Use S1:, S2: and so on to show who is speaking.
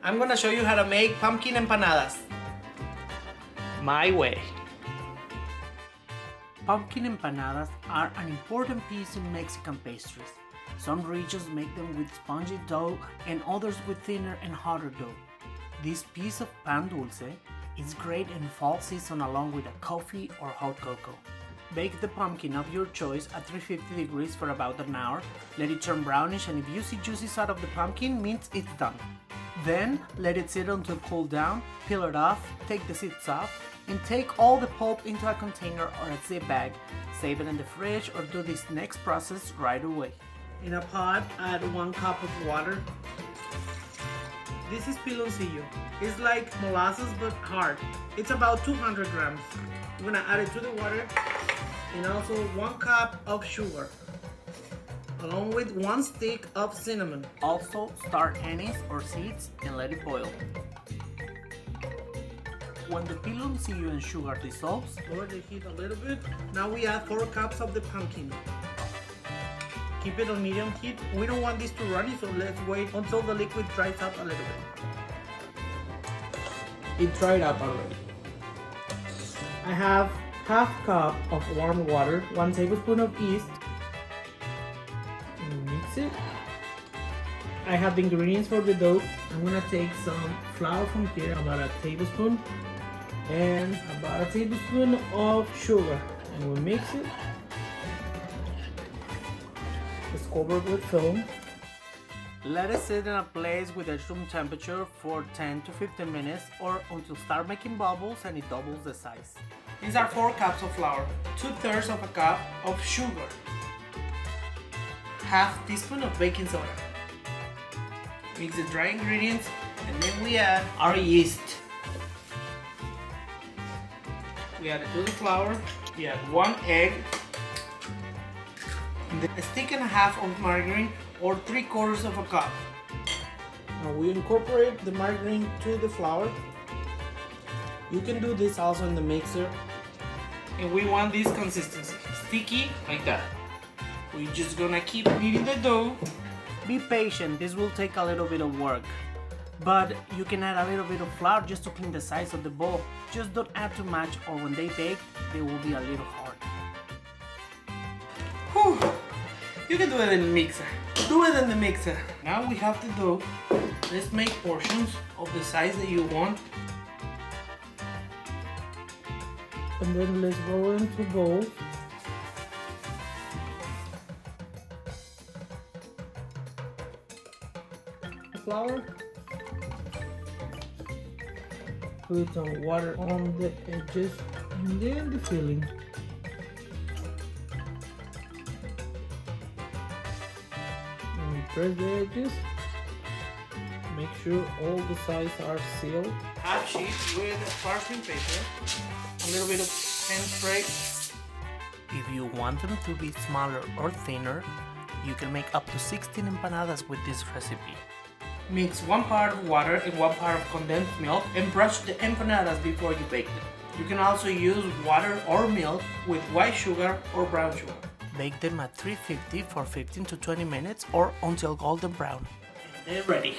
S1: I'm gonna show you how to make pumpkin empanadas. My way. Pumpkin empanadas are an important piece in Mexican pastries. Some regions make them with spongy dough and others with thinner and harder dough. This piece of pan dulce is great in fall season along with a coffee or hot cocoa. Bake the pumpkin of your choice at 350 degrees for about an hour. Let it turn brownish, and if you see juicy side of the pumpkin, means it's done. Then let it sit until cool down, peel it off, take the seeds off, and take all the pulp into a container or a zip bag. Save it in the fridge or do this next process right away. In a pot, add 1 cup of water. This is piloncillo. It's like molasses but hard. It's about 200 grams. I'm gonna add it to the water and also 1 cup of sugar along with 1 stick of cinnamon. Also start anise or seeds and let it boil. When the piloncillo and sugar dissolves, lower the heat a little bit. Now we add 4 cups of the pumpkin. Keep it on medium heat. We don't want this to runny, so let's wait until the liquid dries up a little bit. It dried up already. I have half cup of warm water, 1 tablespoon of yeast. Mix it. I have the ingredients for the dough. I'm gonna take some flour from here, about a tablespoon, and about a tablespoon of sugar, and we'll mix it. It's covered with film. Let it sit in a place with a room temperature for 10 to 15 minutes or until start making bubbles and it doubles the size. These are 4 cups of flour, 2/3 of a cup of sugar, half teaspoon of baking soda. Mix the dry ingredients and then we add our yeast. We add it to the flour. We add 1 egg, a stick and a half of margarine or 3/4 of a cup. Now we incorporate the margarine to the flour. You can do this also in the mixer. And we want this consistency, sticky like that. We're just gonna keep kneading the dough. Be patient, this will take a little bit of work. But you can add a little bit of flour just to clean the sides of the bowl. Just don't add too much or when they bake, they will be a little hard. Whew. You can do it in the mixer. Do it in the mixer. Now we have the dough. Let's make portions of the size that you want. And then let's roll into bowls. The flour. Put some water on the edges and then the filling. And press the edges. Make sure all the sides are sealed. Half sheet with parchment paper. A little bit of hand spray. If you want them to be smaller or thinner, you can make up to 16 empanadas with this recipe. Mix 1 part of water and 1 part of condensed milk and brush the empanadas before you bake them. You can also use water or milk with white sugar or brown sugar. Bake them at 350 for 15 to 20 minutes or until golden brown. And they're ready.